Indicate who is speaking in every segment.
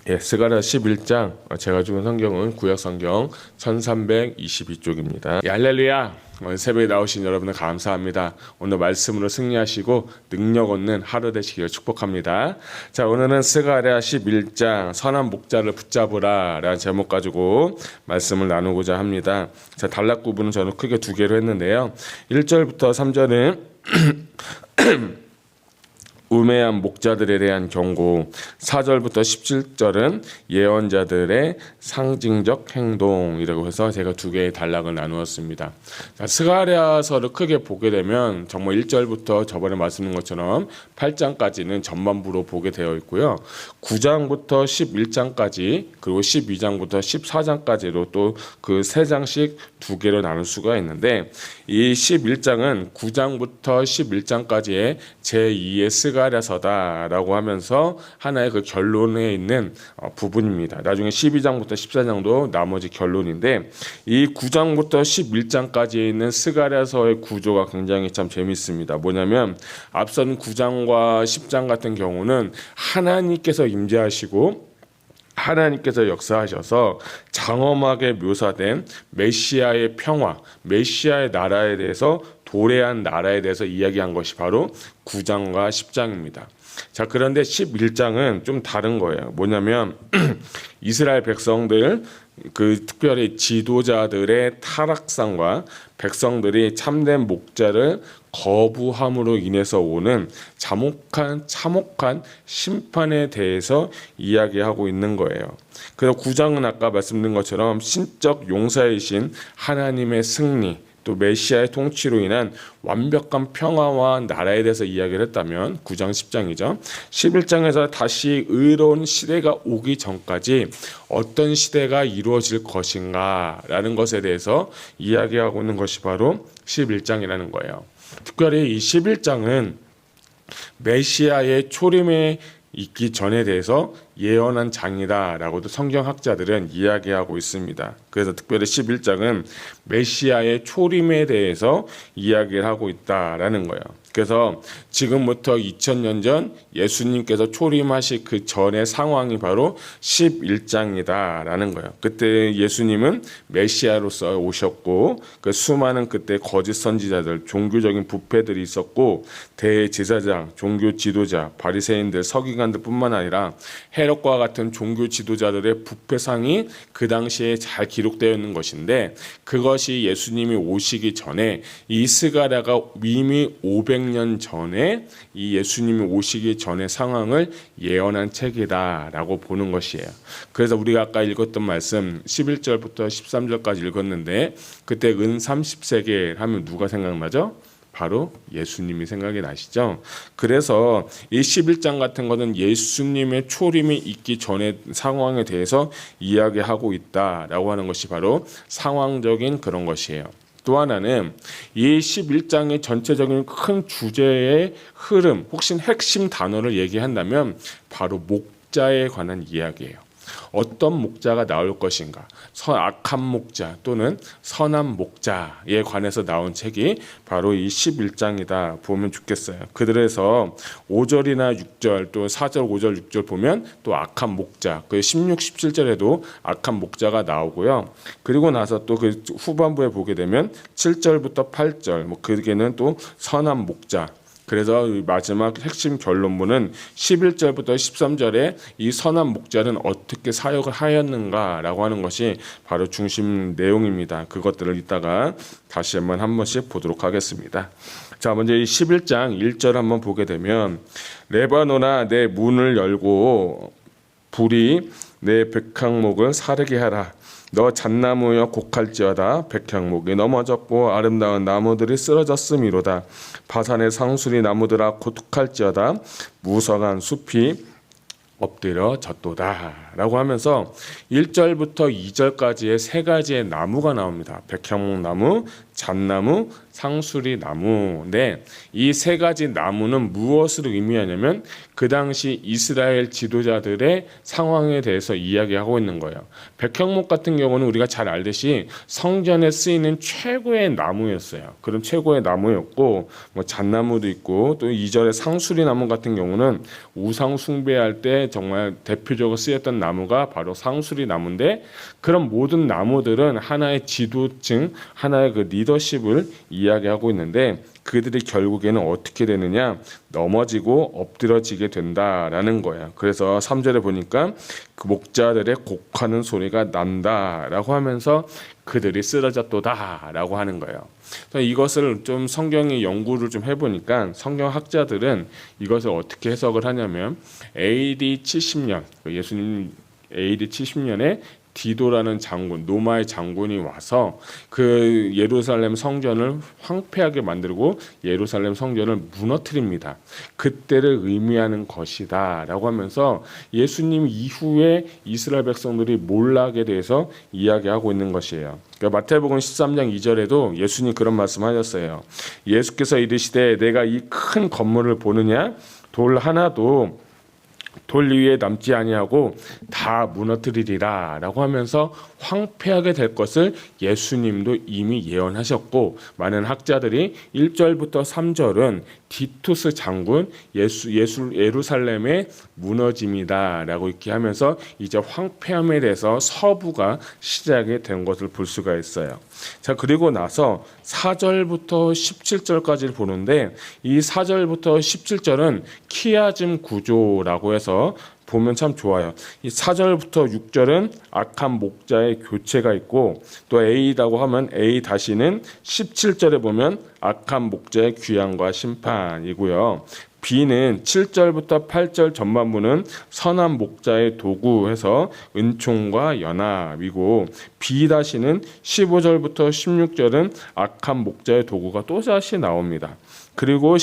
Speaker 1: 스가랴 11장, 제가 주는 성경은 구약성경 1322쪽입니다. 할렐루야! 오늘 새벽에 나오신 여러분들 감사합니다. 오늘 말씀으로 승리하시고 능력 얻는 하루 되시기를 축복합니다. 자, 오늘은 스가랴 11장 선한 목자를 붙잡으라 라는 제목 가지고 말씀을 나누고자 합니다. 자, 단락 구분은 저는 크게 두 개로 했는데요. 1절부터 3절은 우매한 목자들에 대한 경고, 4절부터 17절은 예언자들의 상징적 행동이라고 해서 제가 두 개의 단락을 나누었습니다. 자, 스가랴서를 크게 보게 되면 정말 1절부터 저번에 말씀드린 것처럼 8장까지는 전반부로 보게 되어 있고요. 9장부터 11장까지 그리고 12장부터 14장까지로 또 그 세 장씩 두 개로 나눌 수가 있는데, 이 11장은 9장부터 11장까지의 제2의 스가랴서다라고 하면서 하나의 그 결론에 있는 부분입니다. 나중에 12장부터 14장도 나머지 결론인데, 이 9장부터 11장까지에 있는 스가랴서의 구조가 굉장히 참 재밌습니다. 뭐냐면 앞선 9장과 10장 같은 경우는 하나님께서 임재하시고 하나님께서 역사하셔서 장엄하게 묘사된 메시아의 평화, 메시아의 나라에 대해서, 도래한 나라에 대해서 이야기한 것이 바로 9장과 10장입니다. 자, 그런데 11장은 좀 다른 거예요. 뭐냐면 이스라엘 백성들, 특별히 지도자들의 타락상과 백성들이 참된 목자를 거부함으로 인해서 오는 참혹한 심판에 대해서 이야기하고 있는 거예요. 그래서 9장은 아까 말씀드린 것처럼 신적 용사이신 하나님의 승리, 또 메시아의 통치로 인한 완벽한 평화와 나라에 대해서 이야기를 했다면 9장 10장이죠. 11장에서 다시 의로운 시대가 오기 전까지 어떤 시대가 이루어질 것인가 라는 것에 대해서 이야기하고 있는 것이 바로 11장이라는 거예요. 특별히 이 11장은 메시아의 초림에 있기 전에 대해서 예언한 장이다라고도 성경학자들은 이야기하고 있습니다. 그래서 특별히 11장은 메시아의 초림에 대해서 이야기를 하고 있다라는 거예요. 그래서 지금부터 2000년 전 예수님께서 초림하실 그 전의 상황이 바로 11장이다라는 거예요. 그때 예수님은 메시아로서 오셨고, 그 수많은 그때 거짓 선지자들, 종교적인 부패들이 있었고, 대제사장, 종교 지도자, 바리새인들, 서기관들 뿐만 아니라 헤롯과 같은 종교 지도자들의 부패상이 그 당시에 잘 기록되어 있는 것인데, 그것이 예수님이 오시기 전에 이 스가랴가 이미 500년 전에 이 예수님이 오시기 전의 상황을 예언한 책이다라고 보는 것이에요. 그래서 우리가 아까 읽었던 말씀 11절부터 13절까지 읽었는데, 그때 은 30세겔 하면 누가 생각나죠? 바로 예수님이 생각이 나시죠. 그래서 이 11장 같은 것은 예수님의 초림이 있기 전의 상황에 대해서 이야기하고 있다라고 하는 것이 바로 상황적인 그런 것이에요. 또 하나는 이 11장의 전체적인 큰 주제의 흐름, 혹시 핵심 단어를 얘기한다면 바로 목자에 관한 이야기예요. 어떤 목자가 나올 것인가, 악한 목자 또는 선한 목자에 관해서 나온 책이 바로 이 11장이다 보면 좋겠어요. 그들에서 5절이나 6절 또 4절 5절 6절 보면 또 악한 목자, 그 16, 17절에도 악한 목자가 나오고요. 그리고 나서 또 그 후반부에 보게 되면 7절부터 8절 그게는 또 선한 목자. 그래서 마지막 핵심 결론부는 11절부터 13절에 이 선한 목자는 어떻게 사역을 하였는가라고 하는 것이 바로 중심 내용입니다. 그것들을 이따가 다시 한 번씩 보도록 하겠습니다. 자, 먼저 이 11장 1절 한번 보게 되면, 레바논아 내 문을 열고 불이 내 백향목을 사르게 하라. 너 잣나무여 곡할지어다. 백향목이 넘어졌고 아름다운 나무들이 쓰러졌음이로다. 바산의 상수리 나무들아 곡할지어다. 무성한 숲이 엎드려졌도다 라고 하면서 1절부터 2절까지의 세 가지의 나무가 나옵니다. 백향목 나무, 잣나무, 상수리 나무인데 이 세 가지 나무는 무엇을 의미하냐면 그 당시 이스라엘 지도자들의 상황에 대해서 이야기하고 있는 거예요. 백향목 같은 경우는 우리가 잘 알듯이 성전에 쓰이는 최고의 나무였어요. 그런 최고의 나무였고 뭐 잣나무도 있고 또 2절의 상수리 나무 같은 경우는 우상 숭배할 때 정말 대표적으로 쓰였던 나무가 바로 상수리 나무인데 그런 모든 나무들은 하나의 지도층, 하나의 그 리더십을 이야기하고 있는데 그들이 결국에는 어떻게 되느냐 넘어지고 엎드러지게 된다라는 거예요. 그래서 3절에 보니까 그 목자들의 곡하는 소리가 난다라고 하면서 그들이 쓰러졌도다라고 하는 거예요. 이것을 좀 성경의 연구를 좀 해보니까 성경학자들은 이것을 어떻게 해석을 하냐면 AD 70년 예수님 AD 70년에 디도라는 장군, 로마의 장군이 와서 그 예루살렘 성전을 황폐하게 만들고 예루살렘 성전을 무너뜨립니다. 그때를 의미하는 것이다라고 하면서 예수님 이후에 이스라엘 백성들이 몰락에 대해서 이야기하고 있는 것이에요. 그러니까 마태복음 13장 2절에도 예수님 그런 말씀하셨어요. 예수께서 이르시되 내가 이 큰 건물을 보느냐 돌 하나도 돌 위에 남지 아니하고 다 무너뜨리리라 라고 하면서 황폐하게 될 것을 예수님도 이미 예언하셨고 많은 학자들이 1절부터 3절은 디투스 장군 예루살렘의 무너짐이다 라고 이렇게 하면서 이제 황폐함에 대해서 서부가 시작이 된 것을 볼 수가 있어요. 자, 그리고 나서 4절부터 17절까지를 보는데 이 4절부터 17절은 키아즘 구조라고 해서 보면 참 좋아요. 이 4절부터 6절은 악한 목자의 교체가 있고 또 A라고 하면 A 다시는 17절에 보면 악한 목자의 귀환과 심판이고요. B는 7절부터 8절 전반부는 선한 목자의 도구해서 은총과 연합이고 B 다시는 15절부터 16절은 악한 목자의 도구가 또다시 나옵니다. 그리고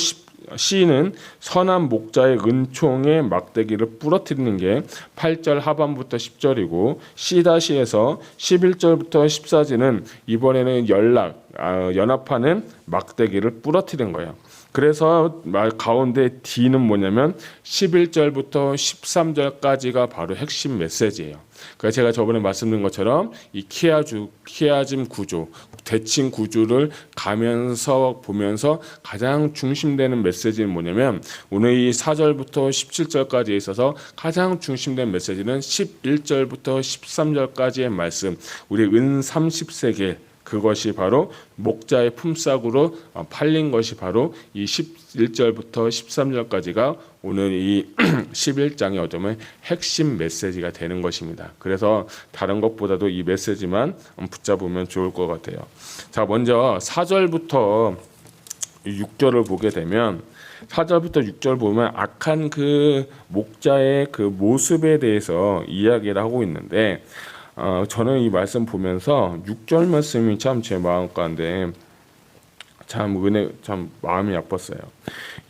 Speaker 1: C는 선한 목자의 은총의 막대기를 부러뜨리는 게 8절 하반부터 10절이고 C-에서 11절부터 14절은 이번에는 연합하는 막대기를 부러뜨린 거예요. 그래서 가운데 D는 뭐냐면 11절부터 13절까지가 바로 핵심 메시지예요. 그러니까 제가 저번에 말씀드린 것처럼 이 키아즘 구조, 대칭 구조를 가면서 보면서 가장 중심되는 메시지는 뭐냐면 오늘 이 4절부터 17절까지에 있어서 가장 중심된 메시지는 11절부터 13절까지의 말씀, 우리 은 30세겔 그것이 바로 목자의 품삯으로 팔린 것이 바로 이 11절부터 13절까지가 오늘 이 11장의 어쩌면 핵심 메시지가 되는 것입니다. 그래서 다른 것보다도 이 메시지만 붙잡으면 좋을 것 같아요. 자, 먼저 4절부터 6절을 보게 되면 4절부터 6절 보면 악한 그 목자의 그 모습에 대해서 이야기를 하고 있는데 저는 이 말씀 보면서 6절 말씀이 참 제 마음 가운데 참 마음이 아팠어요.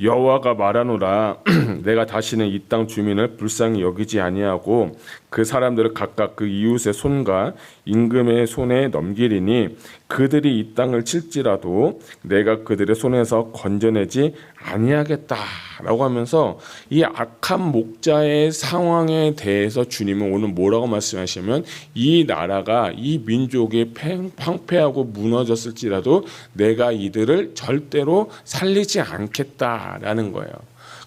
Speaker 1: 여호와가 말하노라 내가 다시는 이 땅 주민을 불쌍히 여기지 아니하고 그 사람들을 각각 그 이웃의 손과 임금의 손에 넘기리니 그들이 이 땅을 칠지라도 내가 그들의 손에서 건져내지 아니하겠다라고 하면서 이 악한 목자의 상황에 대해서 주님은 오늘 뭐라고 말씀하시면 이 나라가 이 민족이 황폐하고 무너졌을지라도 내가 이들을 절대로 살리지 않겠다라는 거예요.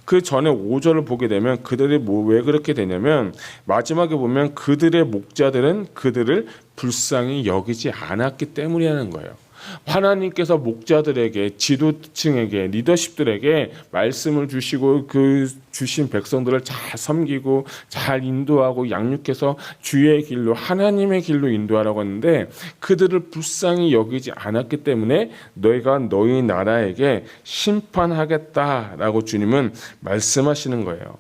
Speaker 1: 그 전에 5절을 보게 되면 그들이 왜 그렇게 되냐면 마지막에 보면 그들의 목자들은 그들을 불쌍히 여기지 않았기 때문이라는 거예요. 하나님께서 목자들에게 지도층에게 리더십들에게 말씀을 주시고 그 주신 백성들을 잘 섬기고 잘 인도하고 양육해서 주의 길로 하나님의 길로 인도하라고 했는데 그들을 불쌍히 여기지 않았기 때문에 너희가 너희 나라에게 심판하겠다라고 주님은 말씀하시는 거예요.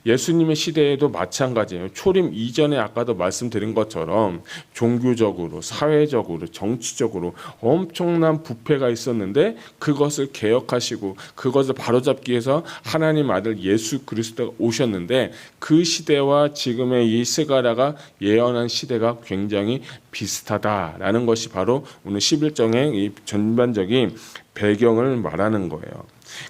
Speaker 1: 예수님의 시대에도 마찬가지예요. 초림 이전에 아까도 말씀드린 것처럼 종교적으로, 사회적으로, 정치적으로 엄청난 부패가 있었는데 그것을 개혁하시고 그것을 바로잡기 위해서 하나님 아들 예수 그리스도가 오셨는데 그 시대와 지금의 이 스가랴가 예언한 시대가 굉장히 비슷하다라는 것이 바로 오늘 11장의 이 전반적인 배경을 말하는 거예요.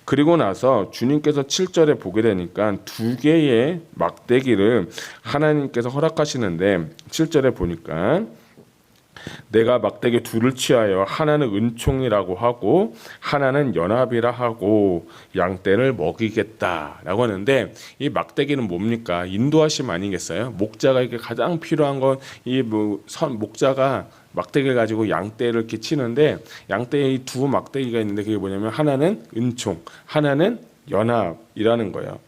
Speaker 1: 그리고 나서 주님께서 7절에 보게 되니까 두 개의 막대기를 하나님께서 허락하시는데 7절에 보니까 내가 막대기 둘을 취하여 하나는 은총이라고 하고 하나는 연합이라 하고 양떼를 먹이겠다라고 하는데 이 막대기는 뭡니까? 인도하심 아니겠어요? 목자가 가장 필요한 건 이 목자가 막대기를 가지고 양떼를 이렇게 치는데 양떼에 두 막대기가 있는데 그게 뭐냐면 하나는 은총, 하나는 연합이라는 거예요.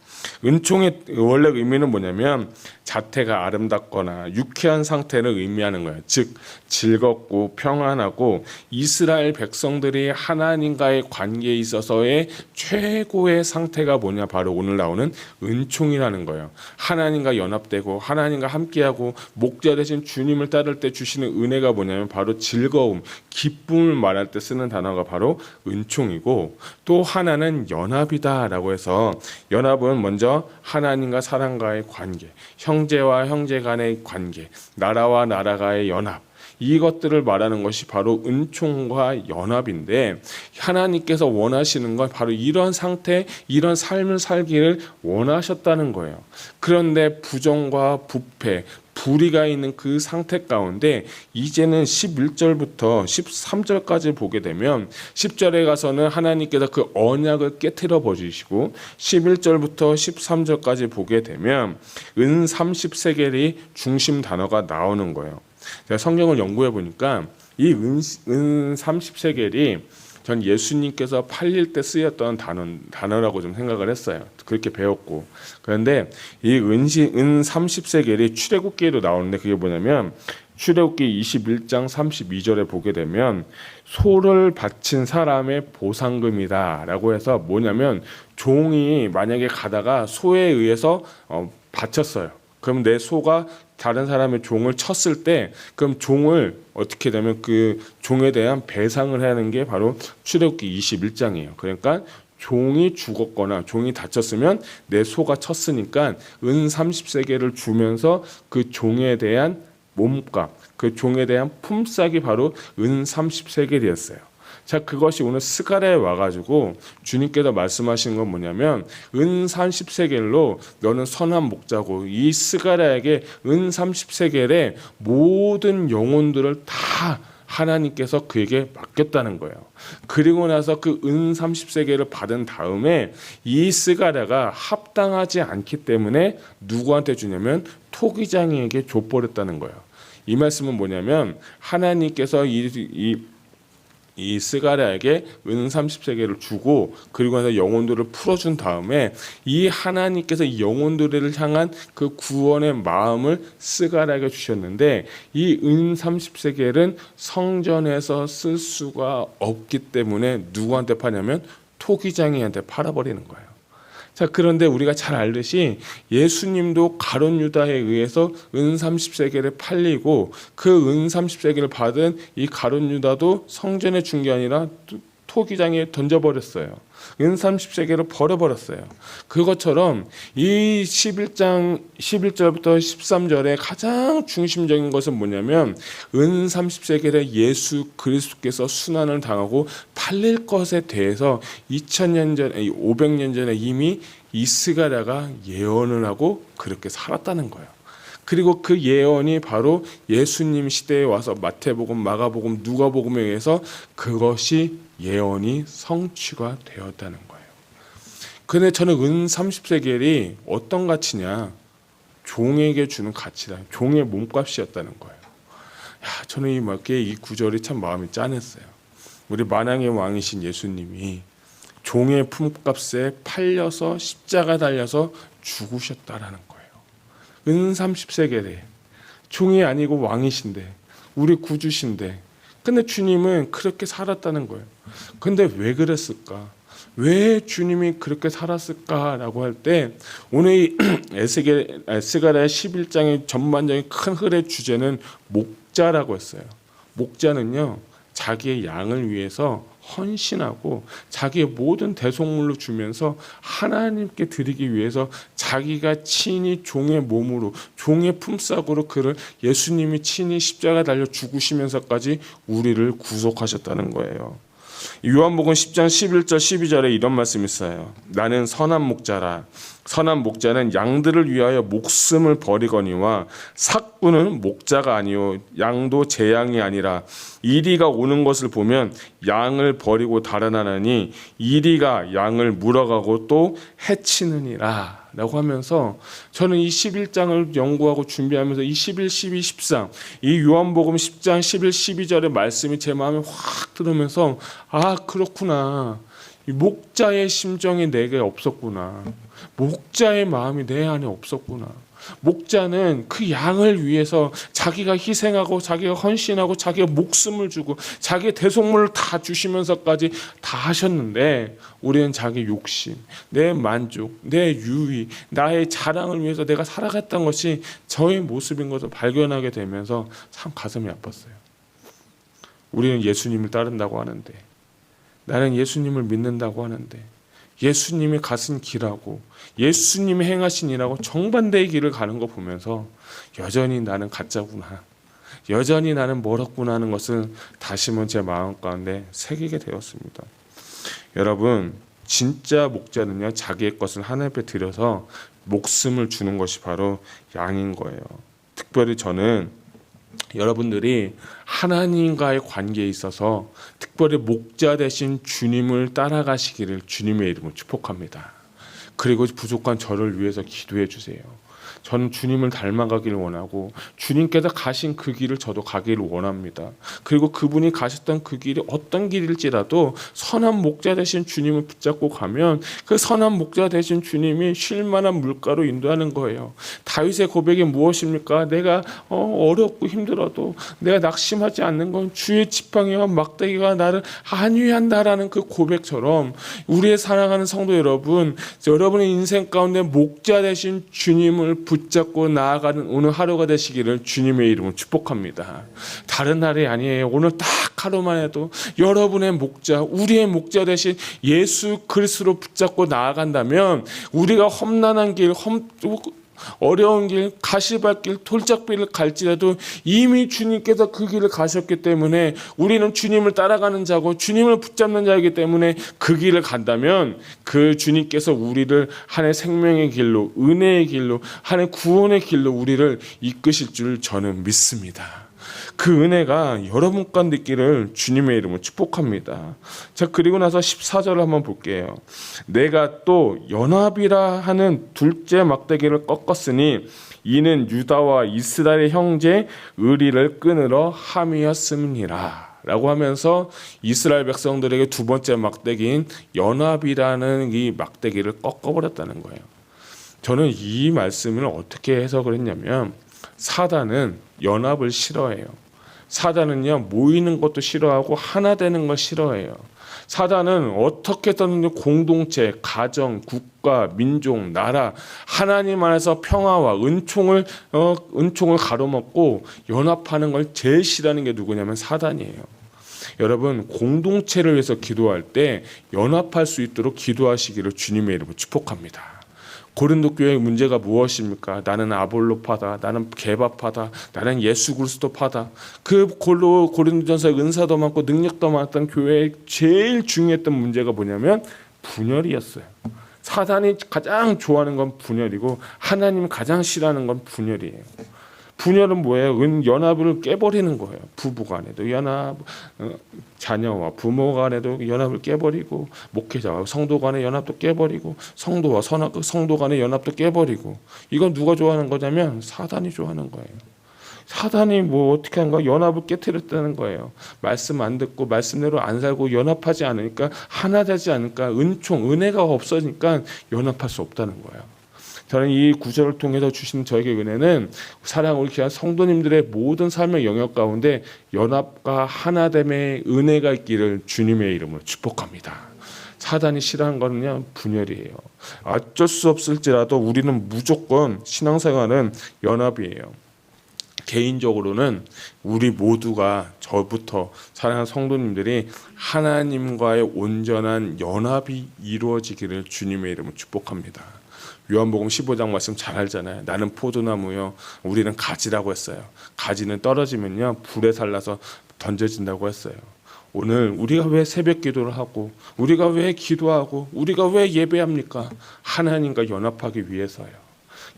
Speaker 1: 은총의 원래 의미는 뭐냐면 자태가 아름답거나 유쾌한 상태를 의미하는 거예요. 즉 즐겁고 평안하고 이스라엘 백성들이 하나님과의 관계에 있어서의 최고의 상태가 뭐냐, 바로 오늘 나오는 은총이라는 거예요. 하나님과 연합되고 하나님과 함께하고 목자 대신 주님을 따를 때 주시는 은혜가 뭐냐면 바로 즐거움, 기쁨을 말할 때 쓰는 단어가 바로 은총이고, 또 하나는 연합이다라고 해서 연합은 먼저 하나님과 사람과의 관계, 형제와 형제 간의 관계, 나라와 나라가의 연합, 이것들을 말하는 것이 바로 은총과 연합인데 하나님께서 원하시는 건 바로 이런 상태, 이런 삶을 살기를 원하셨다는 거예요. 그런데 부정과 부패, 불의가 있는 그 상태 가운데 이제는 11절부터 13절까지 보게 되면 10절에 가서는 하나님께서 그 언약을 깨트려 버리시고 11절부터 13절까지 보게 되면 은 30세겔이 중심 단어가 나오는 거예요. 제가 성경을 연구해 보니까 이 은 30세겔이 전 예수님께서 팔릴 때 쓰였던 단어라고 좀 생각을 했어요. 그렇게 배웠고. 그런데 이 은 30세겔이 출애굽기에도 나오는데 그게 뭐냐면 출애굽기 21장 32절에 보게 되면 소를 바친 사람의 보상금이다라고 해서 뭐냐면 종이 만약에 가다가 소에 의해서 바쳤어요. 그럼 내 소가 다른 사람의 종을 쳤을 때 그럼 종을 어떻게 되면 그 종에 대한 배상을 하는 게 바로 출애굽기 21장이에요. 그러니까 종이 죽었거나 종이 다쳤으면 내 소가 쳤으니까 은 30세겔을 주면서 그 종에 대한 몸값, 그 종에 대한 품삯이 바로 은 30세겔이었어요. 자, 그것이 오늘 스가랴에 와가지고 주님께서 말씀하신 건 뭐냐면 은 30세겔로 너는 선한 목자고, 이 스가랴에게 은 30세겔의 모든 영혼들을 다 하나님께서 그에게 맡겼다는 거예요. 그리고 나서 그 은 30세겔을 받은 다음에 이 스가랴가 합당하지 않기 때문에 누구한테 주냐면 토기장이에게 줘버렸다는 거예요. 이 말씀은 뭐냐면 하나님께서 이 스가랴에게 은 30세겔을 주고 그리고 나서 영혼들을 풀어준 다음에 이 하나님께서 이 영혼들을 향한 그 구원의 마음을 스가랴에게 주셨는데 이 은 30세겔은 성전에서 쓸 수가 없기 때문에 누구한테 파냐면 토기장이한테 팔아버리는 거예요. 자, 그런데 우리가 잘 알듯이 예수님도 가룟 유다에 의해서 은 30세겔에 팔리고 그 은 30세겔을 받은 이 가룟 유다도 성전에 준 게 아니라 토기장에 던져버렸어요. 은 30세겔을 버려버렸어요. 그것처럼 이 11절부터 13절의 가장 중심적인 것은 뭐냐면 은 30세겔에 예수 그리스도께서 순환을 당하고 팔릴 것에 대해서 2000년 전에 500년 전에 이미 이 스가랴가 예언을 하고 그렇게 살았다는 거예요. 그리고 그 예언이 바로 예수님 시대에 와서 마태복음, 마가복음, 누가복음에 의해서 그것이 예언이 성취가 되었다는 거예요. 그런데 저는 은 30세겔이 어떤 가치냐? 종에게 주는 가치다. 종의 몸값이었다는 거예요. 저는 이 구절이 참 마음이 짠했어요. 우리 만왕의 왕이신 예수님이 종의 품값에 팔려서 십자가 달려서 죽으셨다라는 거예요. 은 30세겔에 종이 아니고 왕이신데 우리 구주신데 근데 주님은 그렇게 살았다는 거예요. 근데 왜 그랬을까? 왜 주님이 그렇게 살았을까라고 할 때 오늘 이 스가랴 11장의 전반적인 큰 흐름의 주제는 목자라고 했어요. 목자는요, 자기의 양을 위해서 헌신하고 자기의 모든 대속물로 주면서 하나님께 드리기 위해서 자기가 친히 종의 몸으로, 종의 품삯으로 그를 예수님이 친히 십자가 달려 죽으시면서까지 우리를 구속하셨다는 거예요. 요한복음 10장 11절 12절에 이런 말씀이 있어요. 나는 선한 목자라. 선한 목자는 양들을 위하여 목숨을 버리거니와 삭구는 목자가 아니요 양도 제 양이 아니라 이리가 오는 것을 보면 양을 버리고 달아나니 이리가 양을 물어가고 또 해치느니라 라고 하면서, 저는 이 11장을 연구하고 준비하면서 이 11, 12, 13 이 요한복음 10장 11, 12절의 말씀이 제 마음에 확 들어오면서, 아, 그렇구나, 이 목자의 심정이 내게 없었구나, 목자의 마음이 내 안에 없었구나. 목자는 그 양을 위해서 자기가 희생하고 자기가 헌신하고 자기가 목숨을 주고 자기의 대속물을 다 주시면서까지 다 하셨는데, 우리는 자기 욕심, 내 만족, 내 유의, 나의 자랑을 위해서 내가 살아갔던 것이 저의 모습인 것을 발견하게 되면서 참 가슴이 아팠어요. 우리는 예수님을 따른다고 하는데, 나는 예수님을 믿는다고 하는데, 예수님이 가신 길하고 예수님이 행하신 일하고 정반대의 길을 가는 거 보면서 여전히 나는 가짜구나, 여전히 나는 멀었구나 하는 것을 다시금 제 마음 가운데 새기게 되었습니다. 여러분, 진짜 목자는요, 자기의 것을 하나님 앞에 드려서 목숨을 주는 것이 바로 양인 거예요. 특별히 저는 여러분들이 하나님과의 관계에 있어서 특별히 목자 되신 주님을 따라가시기를 주님의 이름으로 축복합니다. 그리고 부족한 저를 위해서 기도해 주세요. 저는 주님을 닮아가기를 원하고 주님께서 가신 그 길을 저도 가기를 원합니다. 그리고 그분이 가셨던 그 길이 어떤 길일지라도 선한 목자 되신 주님을 붙잡고 가면 그 선한 목자 되신 주님이 쉴만한 물가로 인도하는 거예요. 다윗의 고백이 무엇입니까? 내가 어렵고 힘들어도 내가 낙심하지 않는 건 주의 지팡이와 막대기가 나를 안위한다라는 그 고백처럼, 우리의 사랑하는 성도 여러분, 여러분의 인생 가운데 목자 되신 주님을 붙잡고 나아가는 오늘 하루가 되시기를 주님의 이름으로 축복합니다. 다른 날이 아니에요. 오늘 딱 하루만 해도 여러분의 목자, 우리의 목자 되신 예수 그리스도로 붙잡고 나아간다면, 우리가 험난한 길, 어려운 길, 가시밭길, 돌짝길을 갈지라도 이미 주님께서 그 길을 가셨기 때문에 우리는 주님을 따라가는 자고 주님을 붙잡는 자이기 때문에 그 길을 간다면 그 주님께서 우리를 하나님의 생명의 길로, 은혜의 길로, 하나님의 구원의 길로 우리를 이끄실 줄 저는 믿습니다. 그 은혜가 여러분 가운데 있기를 주님의 이름으로 축복합니다. 자, 그리고 나서 14절을 한번 볼게요. 내가 또 연합이라 하는 둘째 막대기를 꺾었으니 이는 유다와 이스라엘의 형제 의리를 끊으러 함이었음이니라 라고 하면서 이스라엘 백성들에게 두 번째 막대기인 연합이라는 이 막대기를 꺾어버렸다는 거예요. 저는 이 말씀을 어떻게 해석을 했냐면, 사단은 연합을 싫어해요. 사단은요, 모이는 것도 싫어하고 하나 되는 걸 싫어해요. 사단은 어떻게든 공동체, 가정, 국가, 민족, 나라, 하나님 안에서 평화와 은총을 가로막고 연합하는 걸 제일 싫어하는 게 누구냐면 사단이에요. 여러분, 공동체를 위해서 기도할 때 연합할 수 있도록 기도하시기를 주님의 이름으로 축복합니다. 고린도 교회의 문제가 무엇입니까? 나는 아볼로파다, 나는 개바파다, 나는 예수 그리스도파다. 그 고린도전서에 은사도 많고 능력도 많았던 교회의 제일 중요했던 문제가 뭐냐면 분열이었어요. 사단이 가장 좋아하는 건 분열이고 하나님이 가장 싫어하는 건 분열이에요. 분열은 뭐예요? 연합을 깨버리는 거예요. 부부 간에도 연합, 자녀와 부모 간에도 연합을 깨버리고, 목회자와 성도 간의 연합도 깨버리고, 성도와 성도 간의 연합도 깨버리고. 이건 누가 좋아하는 거냐면 사단이 좋아하는 거예요. 사단이 뭐 어떻게 한가? 연합을 깨트렸다는 거예요. 말씀 안 듣고 말씀대로 안 살고 연합하지 않으니까, 하나 되지 않으니까, 은혜가 없어지니까 연합할 수 없다는 거예요. 저는 이 구절을 통해서 주신 저에게 은혜는 사랑을 귀한 성도님들의 모든 삶의 영역 가운데 연합과 하나됨의 은혜가 있기를 주님의 이름으로 축복합니다. 사단이 싫어하는 거는요, 분열이에요. 어쩔 수 없을지라도 우리는 무조건 신앙생활은 연합이에요. 개인적으로는 우리 모두가, 저부터 사랑하는 성도님들이 하나님과의 온전한 연합이 이루어지기를 주님의 이름으로 축복합니다. 요한복음 15장 말씀 잘 알잖아요. 나는 포도나무요, 우리는 가지라고 했어요. 가지는 떨어지면요, 불에 살라서 던져진다고 했어요. 오늘 우리가 왜 새벽 기도를 하고, 우리가 왜 기도하고, 우리가 왜 예배합니까? 하나님과 연합하기 위해서요.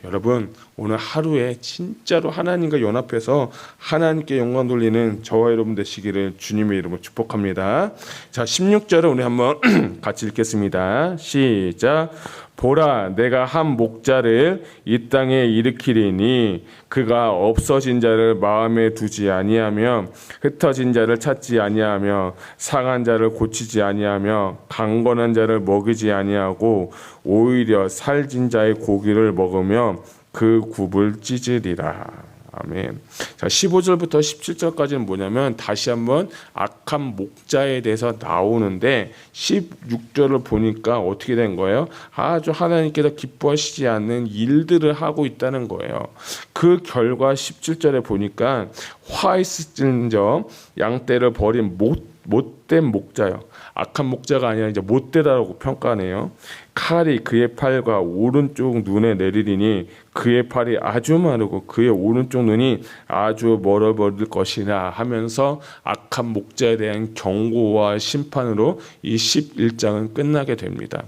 Speaker 1: 여러분, 오늘 하루에 진짜로 하나님과 연합해서 하나님께 영광 돌리는 저와 여러분 되시기를 주님의 이름으로 축복합니다. 자, 16절을 우리 한번 같이 읽겠습니다. 시작. 보라, 내가 한 목자를 이 땅에 일으키리니 그가 없어진 자를 마음에 두지 아니하며 흩어진 자를 찾지 아니하며 상한 자를 고치지 아니하며 강건한 자를 먹이지 아니하고 오히려 살진 자의 고기를 먹으며 그 굽을 찢으리라. 아멘. 자, 15절부터 17절까지는 뭐냐면 다시 한번 악한 목자에 대해서 나오는데 16절을 보니까 어떻게 된 거예요? 아주 하나님께서 기뻐하시지 않는 일들을 하고 있다는 거예요. 그 결과 17절에 보니까 화 있을진 저 양떼를 버린 못된 목자요. 악한 목자가 아니라 이제 못되다라고 평가하네요. 칼이 그의 팔과 오른쪽 눈에 내리리니 그의 팔이 아주 마르고 그의 오른쪽 눈이 아주 멀어버릴 것이라 하면서 악한 목자에 대한 경고와 심판으로 이 11장은 끝나게 됩니다.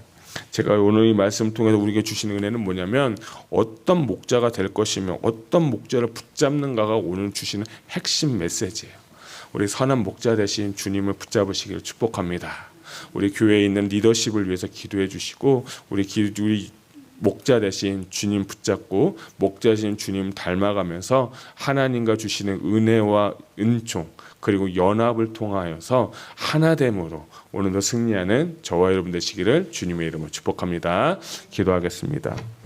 Speaker 1: 제가 오늘 이 말씀을 통해서 우리에게 주시는 은혜는 뭐냐면 어떤 목자가 될 것이며 어떤 목자를 붙잡는가가 오늘 주시는 핵심 메시지예요. 우리 선한 목자 되신 주님을 붙잡으시기를 축복합니다. 우리 교회에 있는 리더십을 위해서 기도해 주시고 우리 목자 대신 주님 붙잡고 목자 대신 주님 닮아가면서 하나님과 주시는 은혜와 은총 그리고 연합을 통하여서 하나됨으로 오늘도 승리하는 저와 여러분 되시기를 주님의 이름으로 축복합니다. 기도하겠습니다.